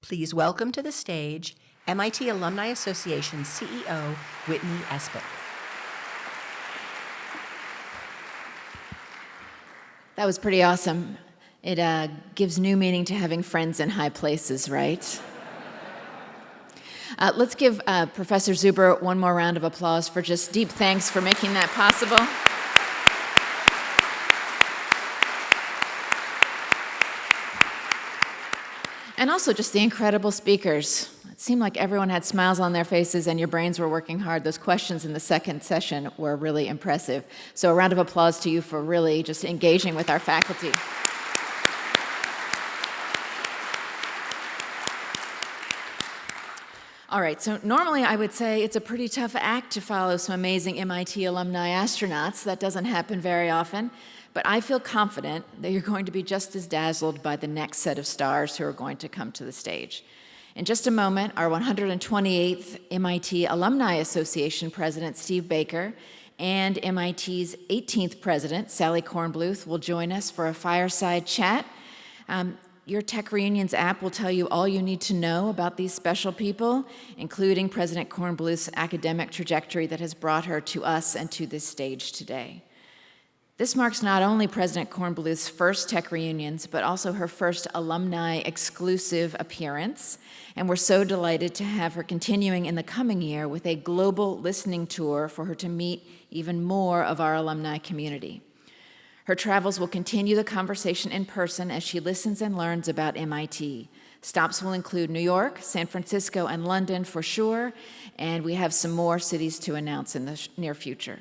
Please welcome to the stage MIT Alumni Association CEO, Whitney Espich. That was pretty awesome. It gives new meaning to having friends in high places, right? Let's give Professor Zuber one more round of applause for just deep thanks for making that possible. And also just the incredible speakers. It seemed like everyone had smiles on their faces and your brains were working hard. Those questions in the second session were really impressive. So a round of applause to you for really just engaging with our faculty. All right, so normally I would say it's a pretty tough act to follow some amazing MIT alumni astronauts. That doesn't happen very often. But I feel confident that you're going to be just as dazzled by the next set of stars who are going to come to the stage. In just a moment, our 128th MIT Alumni Association President, Steve Baker, and MIT's 18th President, Sally Kornbluth, will join us for a fireside chat. Your Tech Reunions app will tell you all you need to know about these special people, including President Kornbluth's academic trajectory that has brought her to us and to this stage today. This marks not only President Kornbluth's first Tech Reunions, but also her first alumni-exclusive appearance, and we're so delighted to have her continuing in the coming year with a global listening tour for her to meet even more of our alumni community. Her travels will continue the conversation in person as she listens and learns about MIT. Stops will include New York, San Francisco, and London for sure, and we have some more cities to announce in the near future.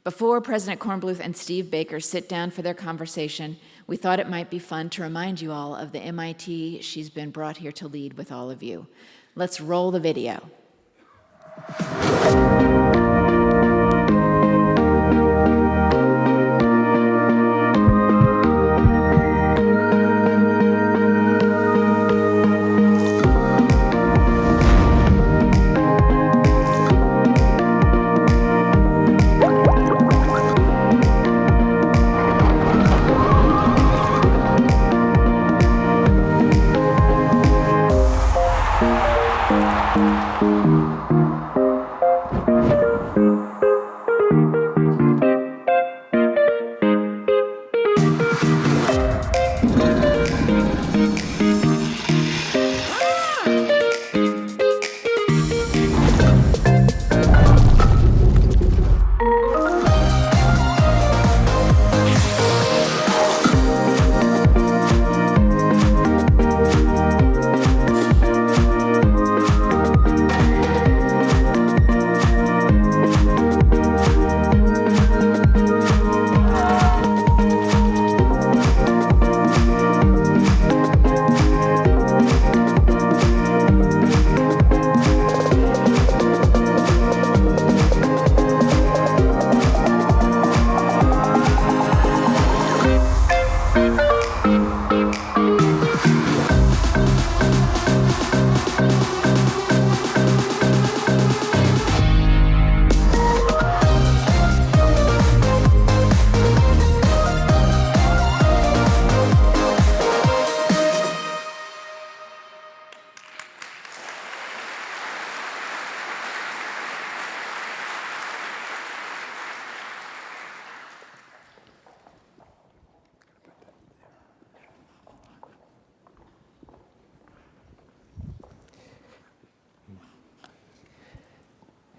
Before President Kornbluth and Steve Baker sit down for their conversation, we thought it might be fun to remind you all of the MIT she's been brought here to lead with all of you. Let's roll the video.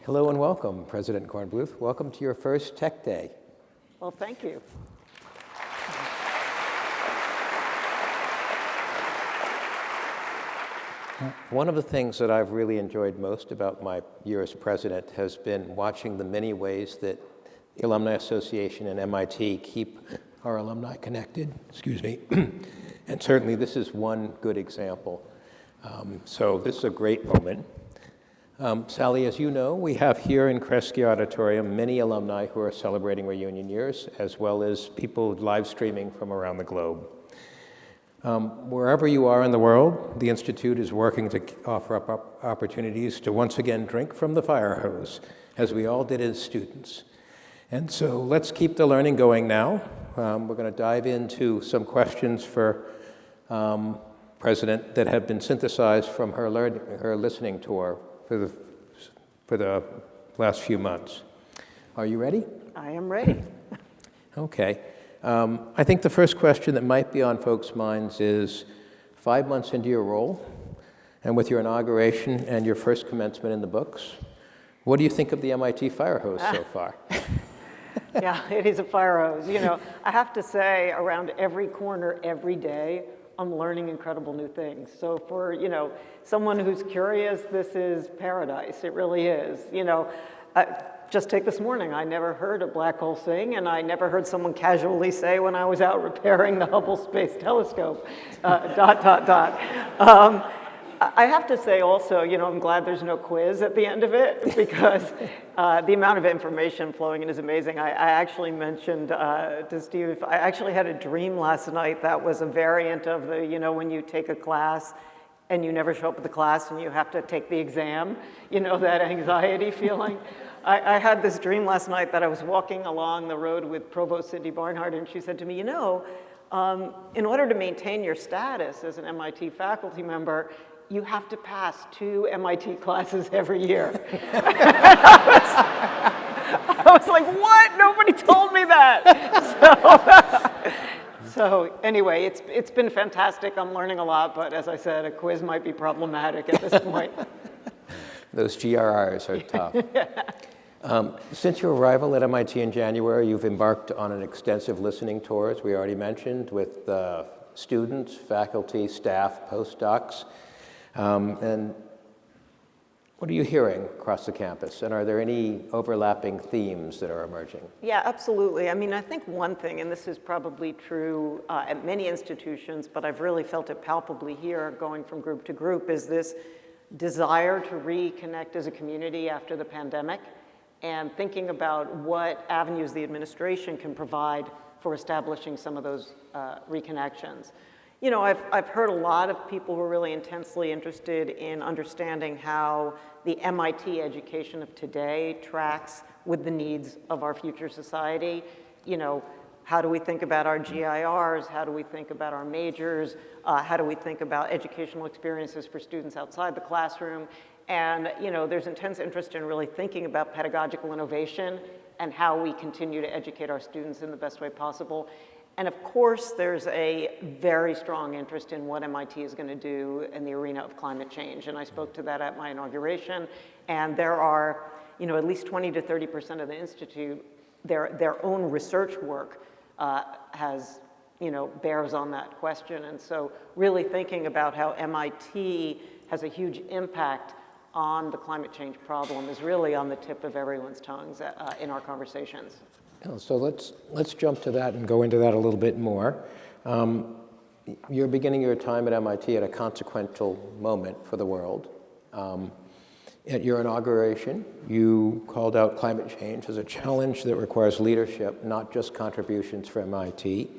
Hello and welcome, President Kornbluth. Welcome to your first Tech Day. Well, thank you. One of the things that I've really enjoyed most about my year as president has been watching the many ways that the Alumni Association and MIT keep our alumni connected, and certainly this is one good example. So this is a great moment. Sally, as you know, we have here in Kresge Auditorium many alumni who are celebrating reunion years, as well as people live streaming from around the globe. Wherever you are in the world, the Institute is working to offer up opportunities to once again drink from the fire hose, as we all did as students. And so let's keep the learning going now. We're going to dive into some questions for president that have been synthesized from her listening tour for the last few months. Are you ready? I am ready. Okay. I think the first question that might be on folks' minds is, 5 months into your role, and with your inauguration and your first commencement in the books, what do you think of the MIT fire hose so far? Yeah, it is a fire hose. You know, I have to say, around every corner, every day, I'm learning incredible new things. So for, you know, someone who's curious, this is paradise. It really is. You know, just take this morning. I never heard a black hole sing, and I never heard someone casually say when I was out repairing the Hubble Space Telescope, ... I have to say also, you know, I'm glad there's no quiz at the end of it, because the amount of information flowing in is amazing. I actually mentioned to Steve, I actually had a dream last night that was a variant of the, you know, when you take a class and you never show up at the class and you have to take the exam, you know, that anxiety feeling. I had this dream last night that I was walking along the road with Provost Cindy Barnhart, and she said to me, you know, in order to maintain your status as an MIT faculty member, you have to pass 2 MIT classes every year. I was like, what? Nobody told me that. So anyway, it's been fantastic. I'm learning a lot, but as I said, a quiz might be problematic at this point. Those GRRs are tough. Since your arrival at MIT in January, you've embarked on an extensive listening tour, as we already mentioned, with students, faculty, staff, postdocs. And what are you hearing across the campus? And are there any overlapping themes that are emerging? Yeah, absolutely. I mean, I think one thing, and this is probably true at many institutions, but I've really felt it palpably here going from group to group, is this desire to reconnect as a community after the pandemic, and thinking about what avenues the administration can provide for establishing some of those reconnections. You know, I've heard a lot of people who are really intensely interested in understanding how the MIT education of today tracks with the needs of our future society. You know, how do we think about our GIRs? How do we think about our majors? How do we think about educational experiences for students outside the classroom? And, you know, there's intense interest in really thinking about pedagogical innovation and how we continue to educate our students in the best way possible. And of course, there's a very strong interest in what MIT is going to do in the arena of climate change. And I spoke to that at my inauguration. And there are, you know, at least 20 to 30% of the institute, their own research work has, you know, bears on that question. And so really thinking about how MIT has a huge impact on the climate change problem is really on the tip of everyone's tongues in our conversations. So let's jump to that and go into that a little bit more. You're beginning your time at MIT at a consequential moment for the world. At your inauguration, you called out climate change as a challenge that requires leadership, not just contributions from MIT.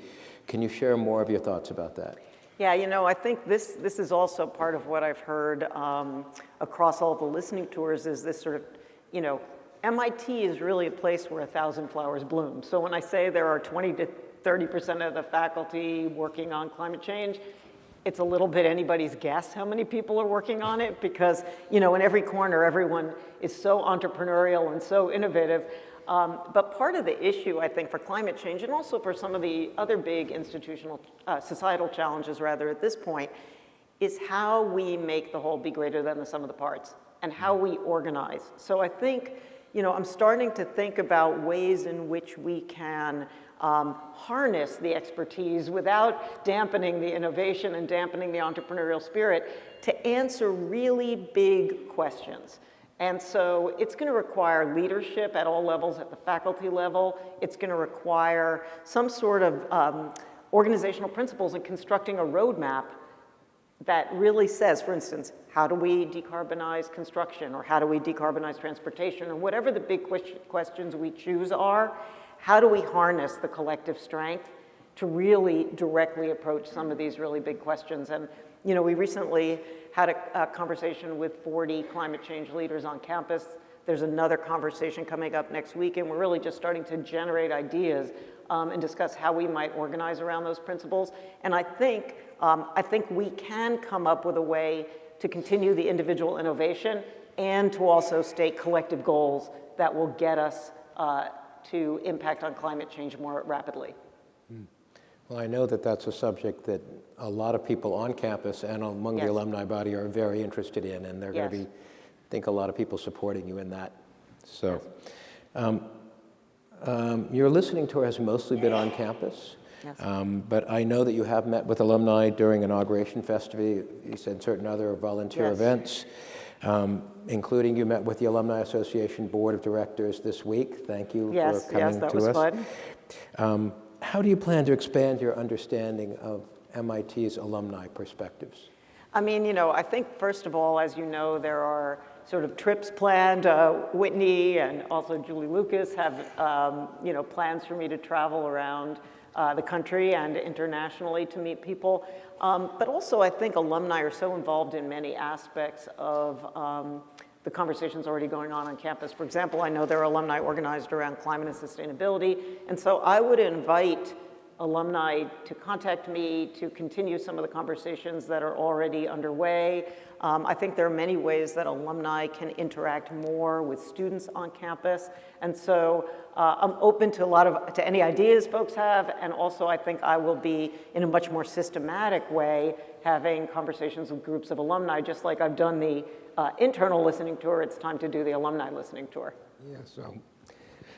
Can you share more of your thoughts about that? Yeah, you know, I think this is also part of what I've heard across all the listening tours is this sort of, you know, MIT is really a place where 1,000 flowers bloom. So when I say there are 20 to 30% of the faculty working on climate change, it's a little bit anybody's guess how many people are working on it, because, you know, in every corner, everyone is so entrepreneurial and so innovative. But part of the issue, I think, for climate change, and also for some of the other big institutional, societal challenges, rather, at this point, is how we make the whole be greater than the sum of the parts, and how we organize. So I think, you know, I'm starting to think about ways in which we can harness the expertise without dampening the innovation and dampening the entrepreneurial spirit to answer really big questions. And so it's going to require leadership at all levels, at the faculty level. It's going to require some sort of organizational principles in constructing a roadmap that really says, for instance, how do we decarbonize construction, or how do we decarbonize transportation, or whatever the big questions we choose are, how do we harness the collective strength to really directly approach some of these really big questions? And, you know, we recently had a conversation with 40 climate change leaders on campus There's another conversation coming up next week, and we're really just starting to generate ideas and discuss how we might organize around those principles. And I think we can come up with a way to continue the individual innovation and to also state collective goals that will get us to impact on climate change more rapidly. Well, I know that that's a subject that a lot of people on campus and among the Yes. alumni body are very interested in, and they're going to Yes. be, I think, a lot of people supporting you in that. So, your listening tour has mostly been on campus, Yes. but I know that you have met with alumni during inauguration festival. You said certain other volunteer Yes. events, including you met with the Alumni Association Board of Directors this week. Thank you Yes, for coming yes, that to was us. fun. How do you plan to expand your understanding of MIT's alumni perspectives? I mean, I think first of all, as you know, there are sort of trips planned. Whitney and also Julie Lucas have, plans for me to travel around the country and internationally to meet people. But also, I think alumni are so involved in many aspects of the conversations already going on campus. For example, I know there are alumni organized around climate and sustainability, and so I would invite alumni to contact me to continue some of the conversations that are already underway. I think there are many ways that alumni can interact more with students on campus, and so I'm open to to any ideas folks have, and also I think I will be, in a much more systematic way, having conversations with groups of alumni, just like I've done the internal listening tour. It's time to do the alumni listening tour. Yeah, so,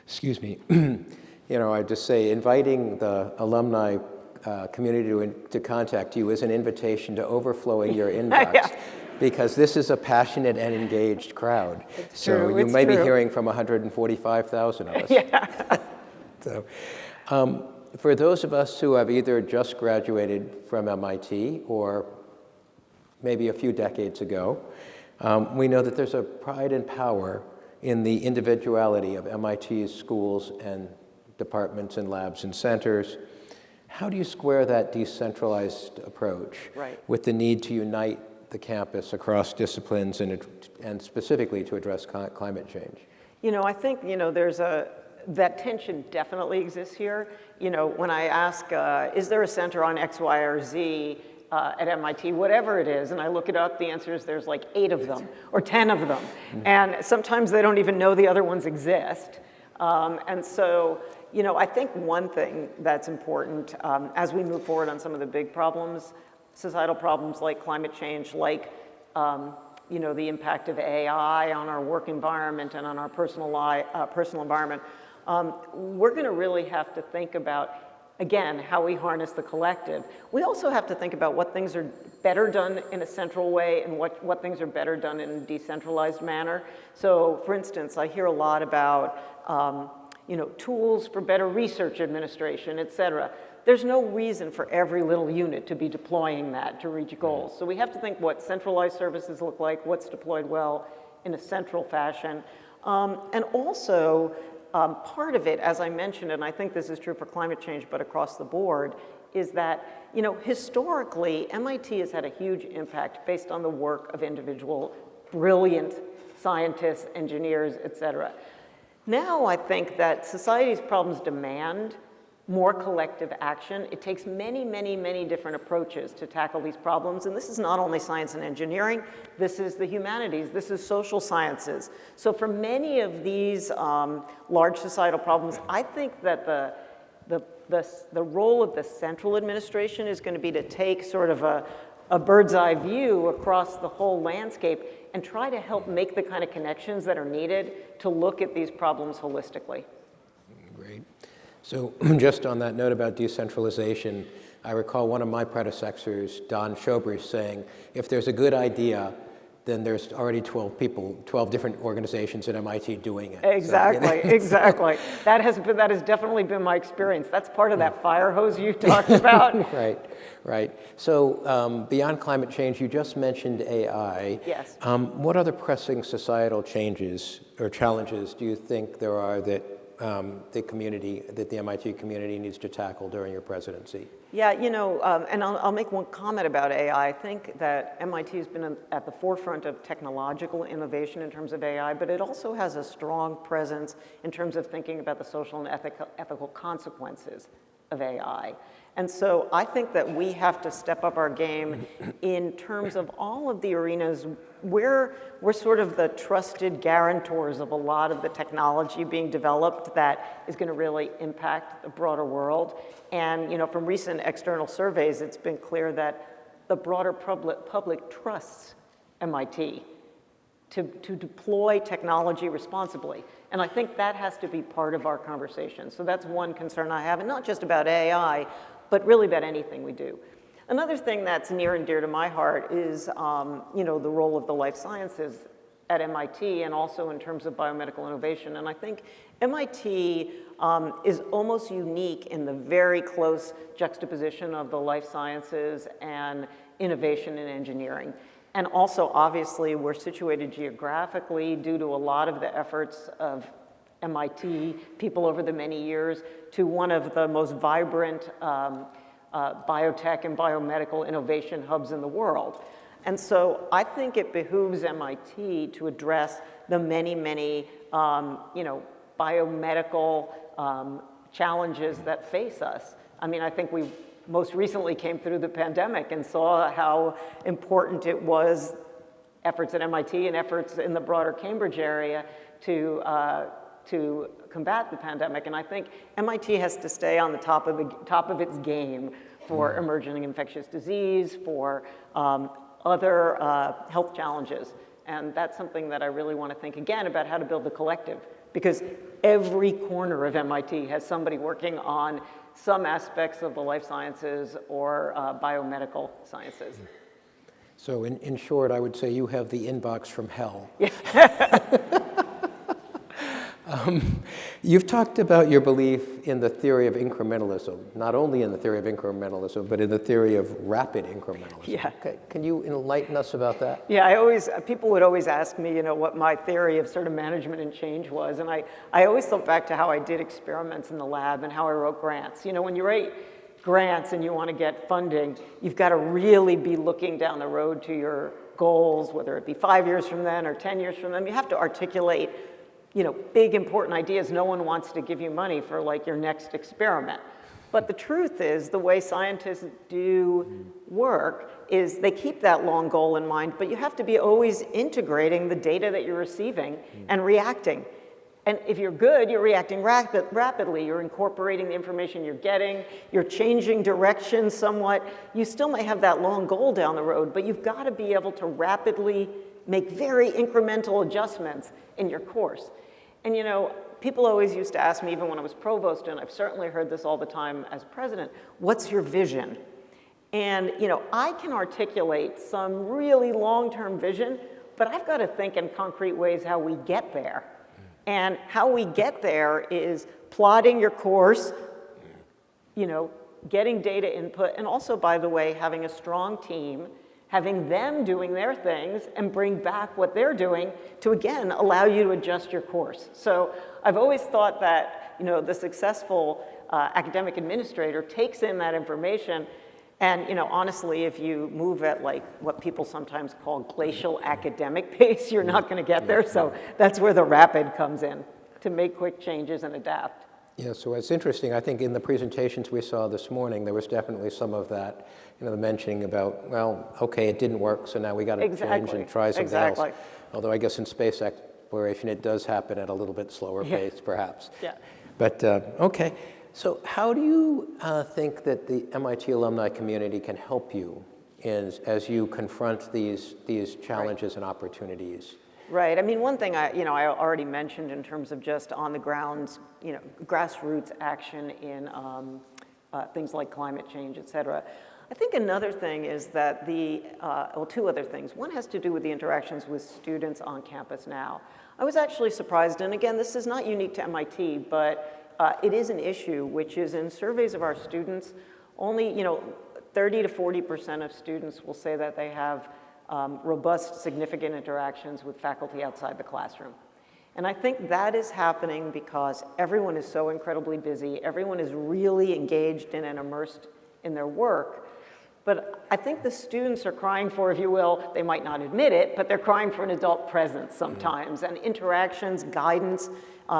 excuse me. I just say inviting the alumni community to contact you is an invitation to overflowing your inbox. Yeah. Because this is a passionate and engaged crowd. So true, you it's may be true. hearing from 145,000 of us. Yeah. So, for those of us who have either just graduated from MIT or maybe a few decades ago, we know that there's a pride and power in the individuality of MIT's schools and departments and labs and centers. How do you square that decentralized approach Right. with the need to unite the campus across disciplines and specifically to address climate change? I think, that tension definitely exists here. When I ask, is there a center on X, Y, or Z at MIT, whatever it is, and I look it up, the answer is there's like 8 of them or 10 of them. And sometimes they don't even know the other ones exist. And so, I think one thing that's important as we move forward on some of the big problems, societal problems like climate change, like the impact of AI on our work environment and on our personal environment, we're going to really have to think about, again, how we harness the collective. We also have to think about what things are better done in a central way and what things are better done in a decentralized manner. So, for instance, I hear a lot about tools for better research administration, et cetera. There's no reason for every little unit to be deploying that to reach goals. So we have to think what centralized services look like, what's deployed well in a central fashion. And also, part of it, as I mentioned, and I think this is true for climate change, but across the board, is that, historically, MIT has had a huge impact based on the work of individual brilliant scientists, engineers, et cetera. Now I think that society's problems demand more collective action. It takes many, many, many different approaches to tackle these problems. And this is not only science and engineering, this is the humanities, this is social sciences. So for many of these large societal problems, I think that the role of the central administration is going to be to take sort of a bird's eye view across the whole landscape and try to help make the kind of connections that are needed to look at these problems holistically. Great. So just on that note about decentralization, I recall one of my predecessors, Don Shobrish, saying, if there's a good idea, then there's already 12 different organizations at MIT doing it. Exactly, So, exactly. That has definitely been my experience. That's part of that fire hose you talked about. Right. So beyond climate change, you just mentioned AI. Yes. What other pressing societal changes or challenges do you think there are that the community, that the MIT community needs to tackle during your presidency? Yeah, and I'll make one comment about AI. I think that MIT has been at the forefront of technological innovation in terms of AI, but it also has a strong presence in terms of thinking about the social and ethical consequences of AI. And so I think that we have to step up our game in terms of all of the arenas where we're sort of the trusted guarantors of a lot of the technology being developed that is going to really impact the broader world. And from recent external surveys, it's been clear that the broader public trusts MIT to deploy technology responsibly. And I think that has to be part of our conversation. So that's one concern I have, and not just about AI, but really about anything we do. Another thing that's near and dear to my heart is, the role of the life sciences at MIT and also in terms of biomedical innovation. And I think MIT is almost unique in the very close juxtaposition of the life sciences and innovation in engineering. And also, obviously, we're situated geographically due to a lot of the efforts of MIT people over the many years to one of the most vibrant biotech and biomedical innovation hubs in the world. And so I think it behooves MIT to address the many, many, biomedical challenges that face us. I mean, I think we most recently came through the pandemic and saw how important it was, efforts at MIT and efforts in the broader Cambridge area to combat the pandemic. And I think MIT has to stay on the top of its game for emerging infectious disease, for other health challenges. And that's something that I really want to think again about how to build the collective, because every corner of MIT has somebody working on some aspects of the life sciences or biomedical sciences. So in short, I would say you have the inbox from hell. Yeah. You've talked about your belief in the theory of incrementalism, not only in the theory of incrementalism, but in the theory of rapid incrementalism. Yeah. Okay. Can you enlighten us about that? Yeah, people would always ask me, what my theory of sort of management and change was. And I always thought back to how I did experiments in the lab and how I wrote grants. When you write grants and you want to get funding, you've got to really be looking down the road to your goals, whether it be 5 years from then or 10 years from then. You have to articulate big important ideas. No one wants to give you money for like your next experiment. But the truth is, the way scientists do work is they keep that long goal in mind, but you have to be always integrating the data that you're receiving and reacting. And if you're good, you're reacting rapidly. You're incorporating the information you're getting. You're changing direction somewhat. You still may have that long goal down the road, but you've got to be able to rapidly make very incremental adjustments in your course. And people always used to ask me, even when I was provost, and I've certainly heard this all the time as president, what's your vision? And I can articulate some really long-term vision, but I've got to think in concrete ways how we get there. And how we get there is plotting your course, getting data input, and also, by the way, having a strong team, having them doing their things and bring back what they're doing to, again, allow you to adjust your course. So I've always thought that, the successful academic administrator takes in that information. And, honestly, if you move at like what people sometimes call glacial academic pace, you're not going to get there. So that's where the rapid comes in, to make quick changes and adapt. Yeah, so it's interesting. I think in the presentations we saw this morning, there was definitely some of that, the mentioning about, well, okay, it didn't work, so now we got to change and try something else. Although I guess in space exploration, it does happen at a little bit slower pace, perhaps. Yeah. But, okay. So how do you think that the MIT alumni community can help you as you confront these challenges and opportunities? Right. I mean, one thing I already mentioned in terms of just on the ground, grassroots action in things like climate change, et cetera. I think another thing is that two other things. One has to do with the interactions with students on campus now. I was actually surprised, and again, this is not unique to MIT, but it is an issue, which is in surveys of our students, only 30 to 40% of students will say that they have robust, significant interactions with faculty outside the classroom. And I think that is happening because everyone is so incredibly busy. Everyone is really engaged in and immersed in their work. But I think the students are crying for, if you will, they might not admit it, but they're crying for an adult presence sometimes, and interactions, guidance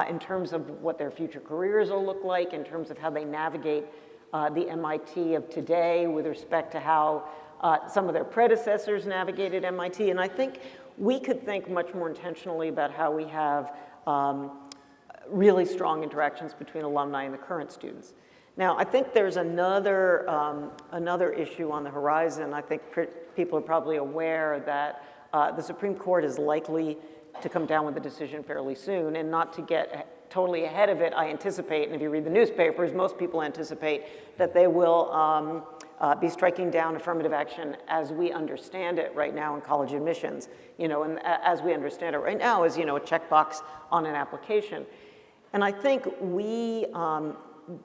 in terms of what their future careers will look like, in terms of how they navigate the MIT of today with respect to how some of their predecessors navigated MIT. And I think we could think much more intentionally about how we have really strong interactions between alumni and the current students. Now, I think there's another issue on the horizon. I think people are probably aware that the Supreme Court is likely to come down with a decision fairly soon, and not to get totally ahead of it, I anticipate, and if you read the newspapers, most people anticipate that they will be striking down affirmative action as we understand it right now in college admissions. And as we understand it right now is, a checkbox on an application. And I think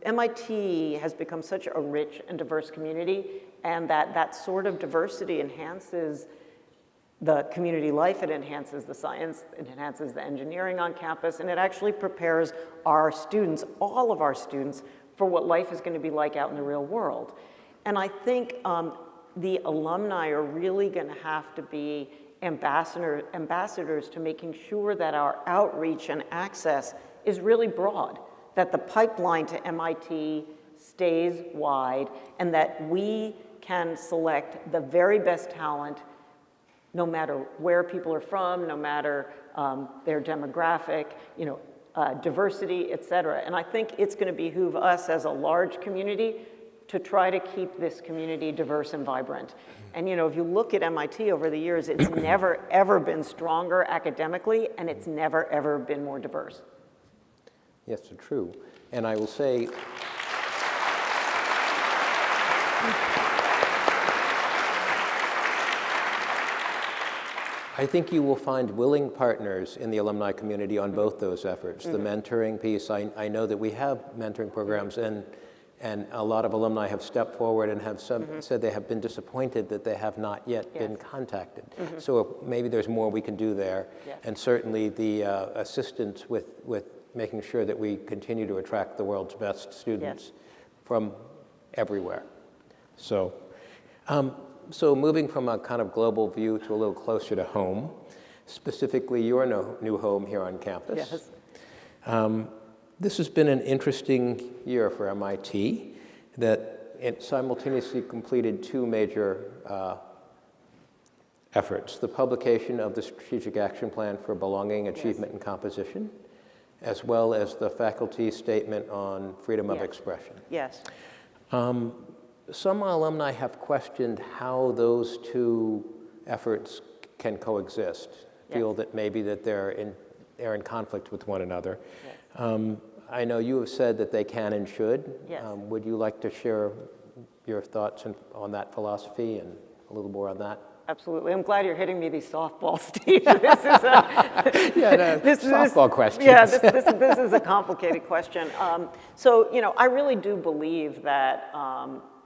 MIT has become such a rich and diverse community, and that sort of diversity enhances the community life, it enhances the science, it enhances the engineering on campus, and it actually prepares our students, all of our students, for what life is going to be like out in the real world. And I think the alumni are really going to have to be ambassadors to making sure that our outreach and access is really broad, that the pipeline to MIT stays wide, and that we can select the very best talent no matter where people are from, no matter their demographic, diversity, et cetera. And I think it's going to behoove us as a large community to try to keep this community diverse and vibrant. And if you look at MIT over the years, it's never, ever been stronger academically, and it's never, ever been more diverse. Yes, it's true. And I will say, I think you will find willing partners in the alumni community on both those efforts. The mentoring piece, I know that we have mentoring programs, and a lot of alumni have stepped forward and have said they have been disappointed that they have not yet been contacted. So maybe there's more we can do there. And certainly the assistance with making sure that we continue to attract the world's best students from everywhere. So moving from a kind of global view to a little closer to home, specifically your new home here on campus. Yes. This has been an interesting year for MIT, that it simultaneously completed two major efforts: the publication of the Strategic Action Plan for Belonging, Achievement, and Composition, as well as the faculty statement on freedom of expression. Yes. Some alumni have questioned how those two efforts can coexist, feel that maybe that they're in conflict with one another. Yes. I know you have said that they can and should. Yes. Would you like to share your thoughts on that philosophy and a little more on that? Absolutely. I'm glad you're hitting me these softballs, Steve. This is softball questions. Yeah, this is a complicated question. So, I really do believe that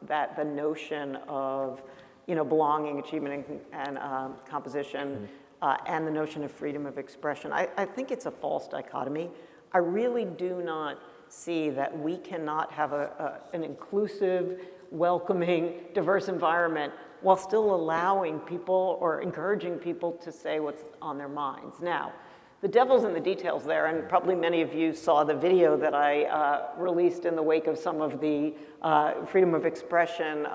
that the notion of, belonging, achievement, and composition, and the notion of freedom of expression, I think it's a false dichotomy. I really do not see that we cannot have an inclusive, welcoming, diverse environment while still allowing people or encouraging people to say what's on their minds. Now, the devil's in the details there, and probably many of you saw the video that I released in the wake of some of the freedom of expression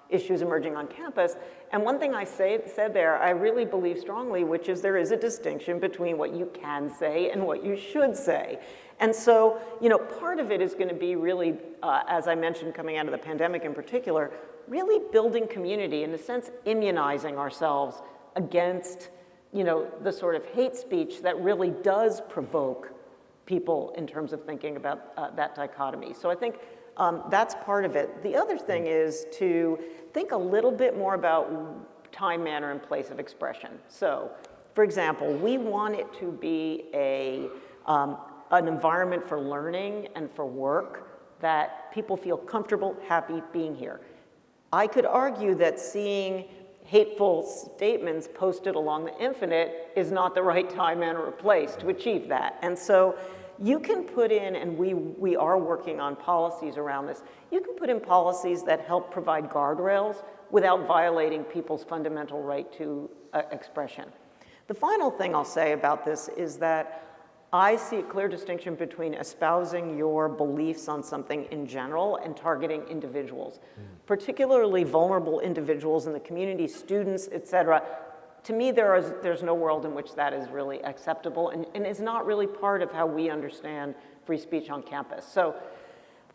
issues emerging on campus. And one thing I said there, I really believe strongly, which is there is a distinction between what you can say and what you should say. And so, part of it is going to be really, as I mentioned, coming out of the pandemic in particular, really building community, in a sense, immunizing ourselves against, the sort of hate speech that really does provoke people in terms of thinking about that dichotomy. So I think that's part of it. The other thing is to think a little bit more about time, manner, and place of expression. So, for example, we want it to be an environment for learning and for work that people feel comfortable, happy being here. I could argue that seeing hateful statements posted along the infinite is not the right time, manner, or place to achieve that. And so you can put in, and we are working on policies around this, you can put in policies that help provide guardrails without violating people's fundamental right to expression. The final thing I'll say about this is that I see a clear distinction between espousing your beliefs on something in general and targeting individuals, particularly vulnerable individuals in the community, students, et cetera. To me, there's no world in which that is really acceptable and is not really part of how we understand free speech on campus. So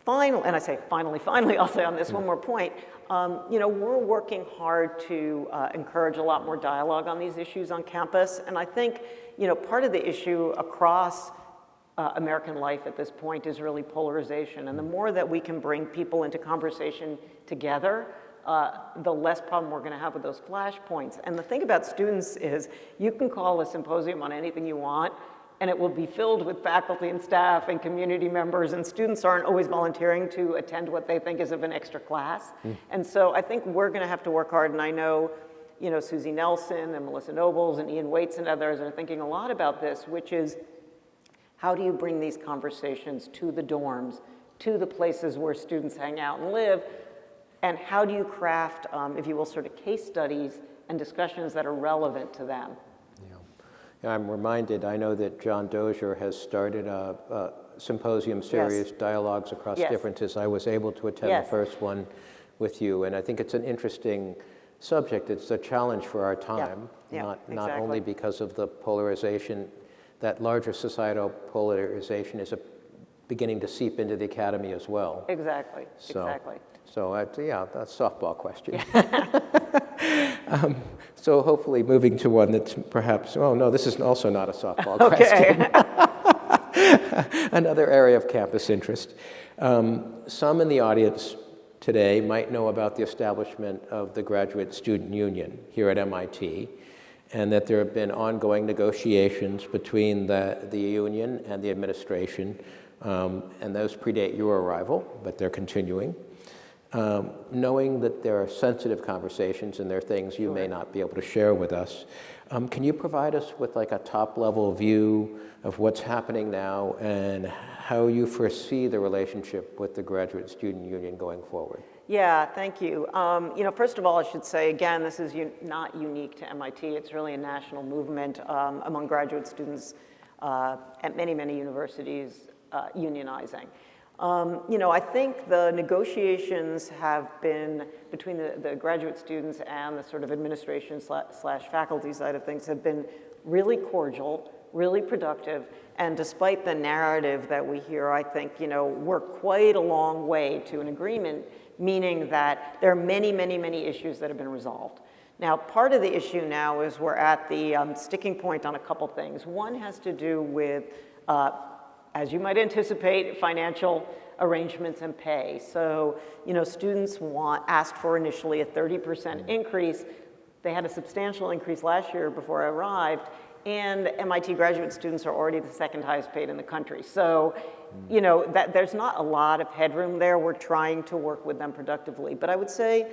finally, and I say finally, I'll say on this one more point, we're working hard to encourage a lot more dialogue on these issues on campus. And I think, part of the issue across American life at this point is really polarization. And the more that we can bring people into conversation together, the less problem we're going to have with those flashpoints. And the thing about students is you can call a symposium on anything you want, and it will be filled with faculty and staff and community members, and students aren't always volunteering to attend what they think is of an extra class. And so I think we're going to have to work hard, and I know, Susie Nelson and Melissa Nobles and Ian Waits and others are thinking a lot about this, which is how do you bring these conversations to the dorms, to the places where students hang out and live, and how do you craft, if you will, sort of case studies and discussions that are relevant to them? Yeah, I'm reminded, I know that John Dozier has started a symposium series, Dialogues Across Differences. I was able to attend the first one with you, and I think it's an interesting subject. It's a challenge for our time, not only because of the polarization, that larger societal polarization is beginning to seep into the academy as well. Exactly. So that's a softball question. So hopefully moving to one that's perhaps, this is also not a softball question. Another area of campus interest. Some in the audience today might know about the establishment of the Graduate Student Union here at MIT, and that there have been ongoing negotiations between the union and the administration, and those predate your arrival, but they're continuing. Knowing that there are sensitive conversations and there are things you may not be able to share with us, can you provide us with like a top-level view of what's happening now and how you foresee the relationship with the Graduate Student Union going forward? Yeah, thank you. First of all, I should say, again, this is not unique to MIT. It's really a national movement among graduate students at many, many universities unionizing. I think the negotiations have been, between the graduate students and the sort of administration slash faculty side of things, have been really cordial, really productive, and despite the narrative that we hear, I think, we're quite a long way to an agreement, meaning that there are many, many, many issues that have been resolved. Now, part of the issue now is we're at the sticking point on a couple things. One has to do with, as you might anticipate, financial arrangements and pay. So, students asked for initially a 30% increase. They had a substantial increase last year before I arrived, and MIT graduate students are already the second highest paid in the country. So, there's not a lot of headroom there. We're trying to work with them productively. But I would say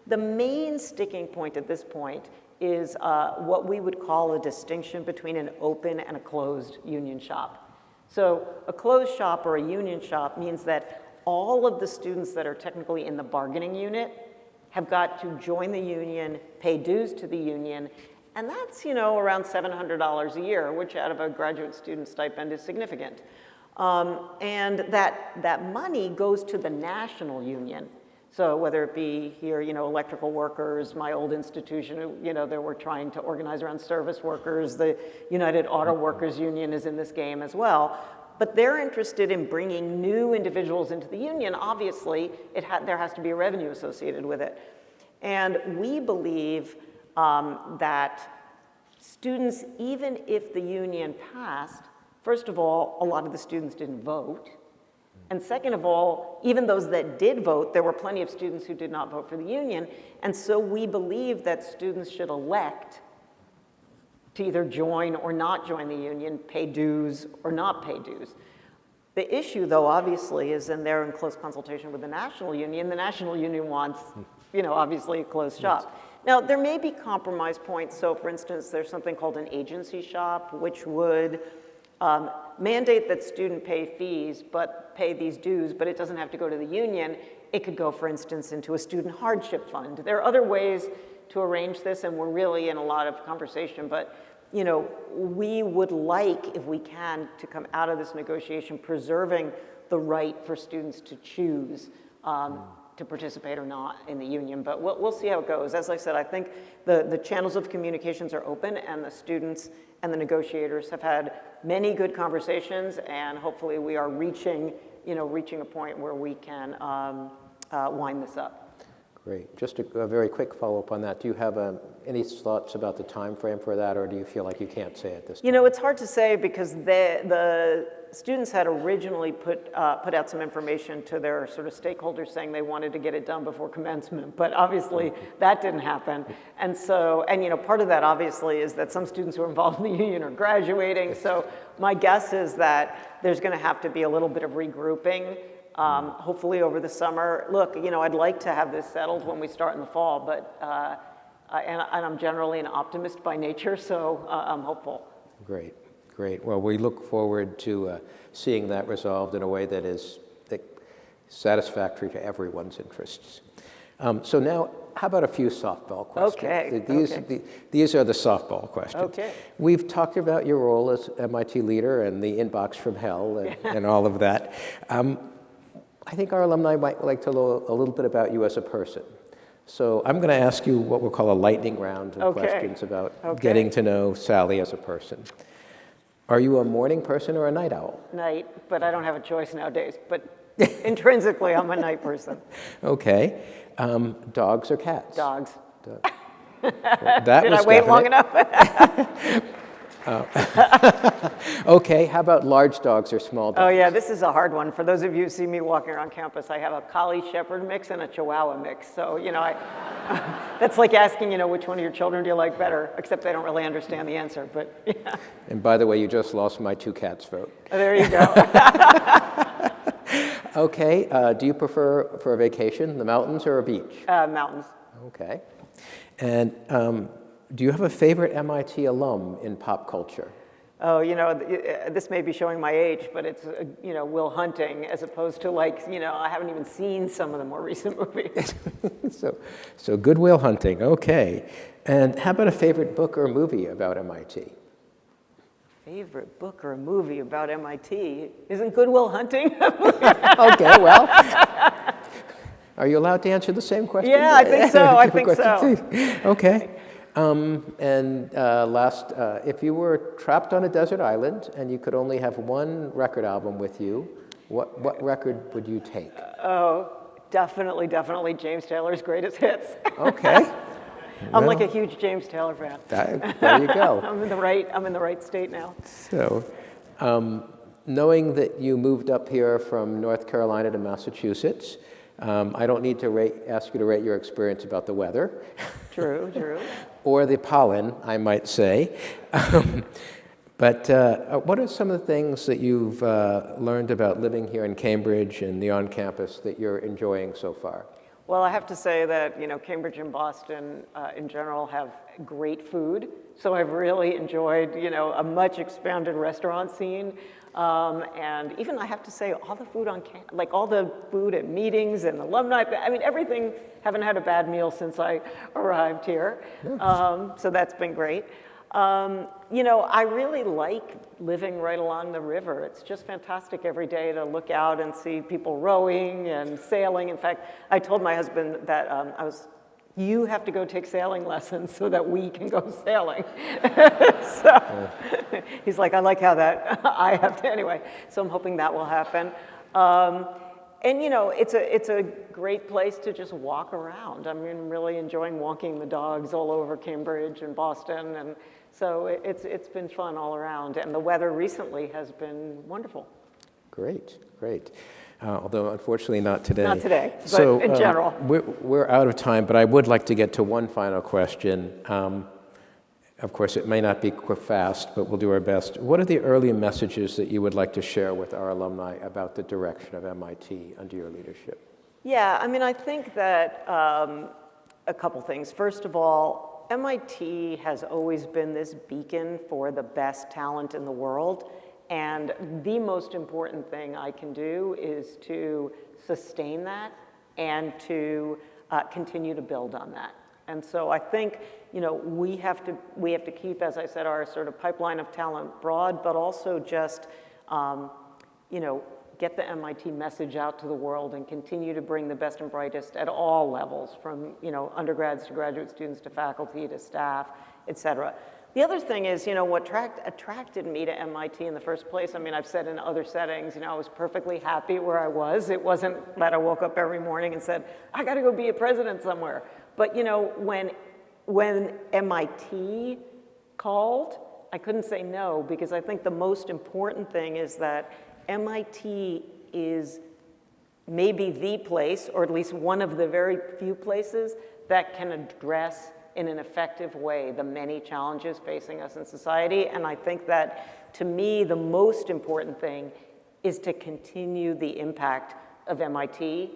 the main sticking point at this point is what we would call a distinction between an open and a closed union shop. So a closed shop or a union shop means that all of the students that are technically in the bargaining unit have got to join the union, pay dues to the union, and that's, around $700 a year, which out of a graduate student stipend is significant. And that money goes to the national union. So whether it be here, electrical workers, my old institution, they were trying to organize around service workers. The United Auto Workers Union is in this game as well. But they're interested in bringing new individuals into the union. Obviously, there has to be a revenue associated with it. And we believe that students, even if the union passed, first of all, a lot of the students didn't vote. And second of all, even those that did vote, there were plenty of students who did not vote for the union. And so we believe that students should elect to either join or not join the union, pay dues or not pay dues. The issue, though, obviously, is, and they're in close consultation with the national union wants, obviously a closed shop. Now, there may be compromise points. So, for instance, there's something called an agency shop, which would mandate that student pay fees, but pay these dues, but it doesn't have to go to the union. It could go, for instance, into a student hardship fund. There are other ways to arrange this, and we're really in a lot of conversation, but you know, we would like, if we can, to come out of this negotiation preserving the right for students to choose to participate or not in the union, but we'll see how it goes. As I said, I think the channels of communications are open, and the students and the negotiators have had many good conversations, and hopefully we are reaching a point where we can wind this up. Great. Just a very quick follow-up on that. Do you have any thoughts about the time frame for that, or do you feel like you can't say at this time? You know, it's hard to say because the students had originally put out some information to their sort of stakeholders saying they wanted to get it done before commencement, but obviously that didn't happen. And so, and you know, part of that obviously is that some students who are involved in the union are graduating. So my guess is that there's going to have to be a little bit of regrouping. Hopefully over the summer. Look, you know, I'd like to have this settled when we start in the fall, but, and I'm generally an optimist by nature, so I'm hopeful. Great, great. Well, we look forward to seeing that resolved in a way that is satisfactory to everyone's interests. So now, how about a few softball questions? Okay. These are the softball questions. Okay. We've talked about your role as MIT leader and the inbox from hell and all of that. I think our alumni might like to know a little bit about you as a person. So I'm going to ask you what we'll call a lightning round of questions about getting to know Sally as a person. Are you a morning person or a night owl? Night, but I don't have a choice nowadays. But intrinsically, I'm a night person. Okay. Dogs or cats? Dogs. That Did was I wait definite. long enough? Okay, how about large dogs or small dogs? Oh yeah, this is a hard one. For those of you who see me walking around campus, I have a Collie Shepherd mix and a Chihuahua mix. So, you know, that's like asking, you know, which one of your children do you like better, except they don't really understand the answer, but yeah. And by the way, you just lost my 2 cats vote. There you go. Okay, do you prefer for a vacation the mountains or a beach? Mountains. Okay. And do you have a favorite MIT alum in pop culture? Oh, you know, this may be showing my age, but it's, you know, Will Hunting, as opposed to like, you know, I haven't even seen some of the more recent movies. So Good Will Hunting, okay. And how about a favorite book or movie about MIT? Favorite book or a movie about MIT? Isn't Good Will Hunting? Okay, well, are you allowed to answer the same question? Yeah, I think so. I think so. Okay. And last, if you were trapped on a desert island and you could only have one record album with you, what record would you take? Oh, definitely James Taylor's Greatest Hits. Okay. I'm like a huge James Taylor fan. There you go. I'm in the right state now. So, knowing that you moved up here from North Carolina to Massachusetts, I don't need to ask you to rate your experience about the weather. True. Or the pollen, I might say. But what are some of the things that you've learned about living here in Cambridge and the on-campus that you're enjoying so far? Well, I have to say that, you know, Cambridge and Boston in general have great food. So I've really enjoyed, you know, a much expanded restaurant scene. And even I have to say, all the food like all the food at meetings and alumni, I mean, everything, haven't had a bad meal since I arrived here. So that's been great. You know, I really like living right along the river. It's just fantastic every day to look out and see people rowing and sailing. In fact, I told my husband that you have to go take sailing lessons so that we can go sailing. So he's like, I like how that, I have to, anyway. So I'm hoping that will happen. And you know, it's a great place to just walk around. I mean, I'm really enjoying walking the dogs all over Cambridge and Boston, and so it's been fun all around. And the weather recently has been wonderful. Great. Although unfortunately not today. Not today, but so, in general. We're out of time, but I would like to get to one final question. Of course, it may not be fast, but we'll do our best. What are the early messages that you would like to share with our alumni about the direction of MIT under your leadership? Yeah, I mean, I think that a couple things. First of all, MIT has always been this beacon for the best talent in the world, and the most important thing I can do is to sustain that and to continue to build on that. And so I think, you know, we have to keep, as I said, our sort of pipeline of talent broad, but also just, you know, get the MIT message out to the world and continue to bring the best and brightest at all levels, from, you know, undergrads to graduate students to faculty to staff, et cetera. The other thing is, you know, what attracted me to MIT in the first place, I mean, I've said in other settings, you know, I was perfectly happy where I was. It wasn't that I woke up every morning and said, I gotta go be a president somewhere. But, you know, when MIT called, I couldn't say no, because I think the most important thing is that MIT is maybe the place, or at least one of the very few places, that can address in an effective way the many challenges facing us in society. And I think that, to me, the most important thing is to continue the impact of MIT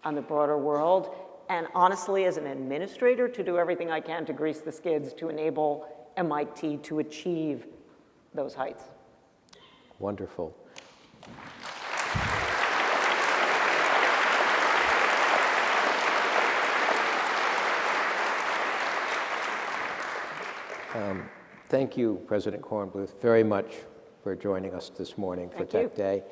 on the broader world. And honestly, as an administrator, to do everything I can to grease the skids to enable MIT to achieve those heights. Wonderful. Thank you, President Kornbluth, very much for joining us this morning for Tech Day.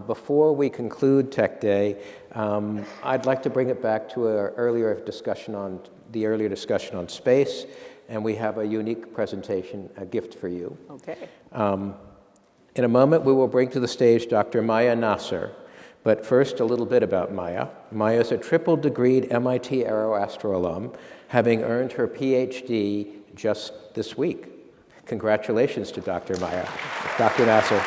Before we conclude Tech Day, I'd like to bring it back to our earlier discussion on space, and we have a unique presentation, a gift for you. Okay. In a moment, we will bring to the stage Dr. Maya Nasser. But first, a little bit about Maya. Maya is a triple-degreed MIT Aeroastro alum, having earned her PhD just this week. Congratulations to Dr. Maya. Dr. Nasser.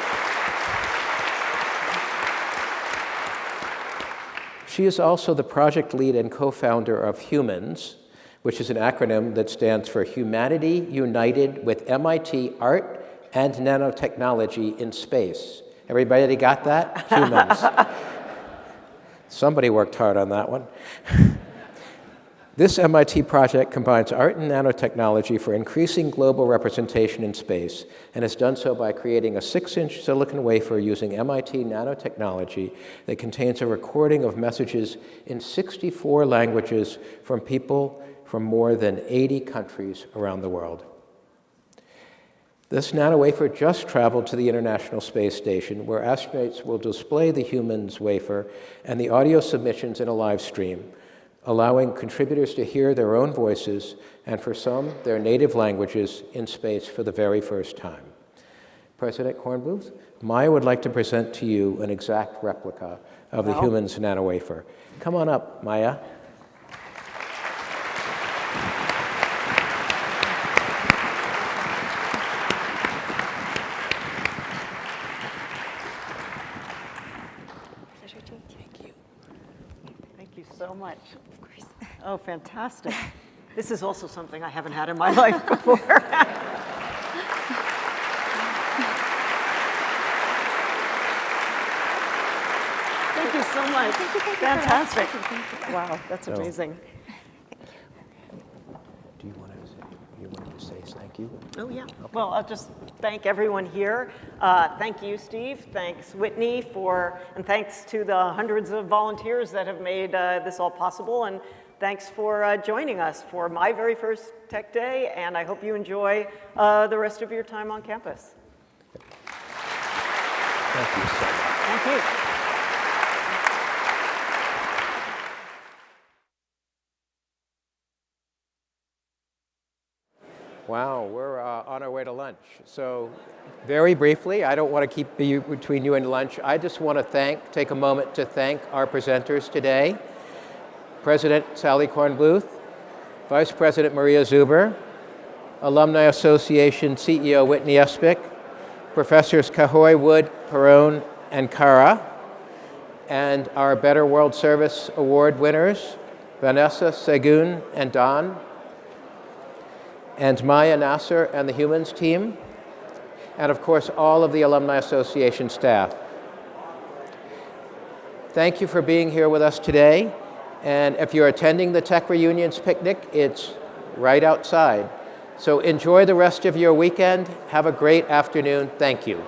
She is also the project lead and co-founder of HUMANS, which is an acronym that stands for Humanity United with MIT Art and Nanotechnology in Space. Everybody got that? HUMANS. Somebody worked hard on that one. This MIT project combines art and nanotechnology for increasing global representation in space, and has done so by creating a 6-inch silicon wafer using MIT nanotechnology that contains a recording of messages in 64 languages from people from more than 80 countries around the world. This nanowafer just traveled to the International Space Station, where astronauts will display the HUMANS wafer and the audio submissions in a live stream, allowing contributors to hear their own voices, and for some, their native languages in space for the very first time. President Kornbluth, Maya would like to present to you an exact replica of the HUMANS nanowafer. Come on up, Maya. So much. Of course. Oh, fantastic. This is also something I haven't had in my life before. Thank you so much. Fantastic. Wow, that's amazing. Do you want to say thank you? Oh, yeah. Okay. Well, I'll just thank everyone here. Thank you, Steve. Thanks, Whitney, and thanks to the hundreds of volunteers that have made this all possible. And thanks for joining us for my very first Tech Day. And I hope you enjoy the rest of your time on campus. Thank you so much. Thank you. Wow, we're on our way to lunch. So very briefly, I don't want to keep you between you and lunch. I just want to take a moment to thank our presenters today. President Sally Kornbluth, Vice President Maria Zuber, Alumni Association CEO Whitney Espick, Professors Cahoy, Wood, Perrone, and Cara, and our Better World Service Award winners, Vanessa, Segun, and Don, and Maya Nasser and the HUMANS team, and of course all of the Alumni Association staff. Thank you for being here with us today. And if you're attending the Tech Reunions picnic, it's right outside. So enjoy the rest of your weekend. Have a great afternoon. Thank you.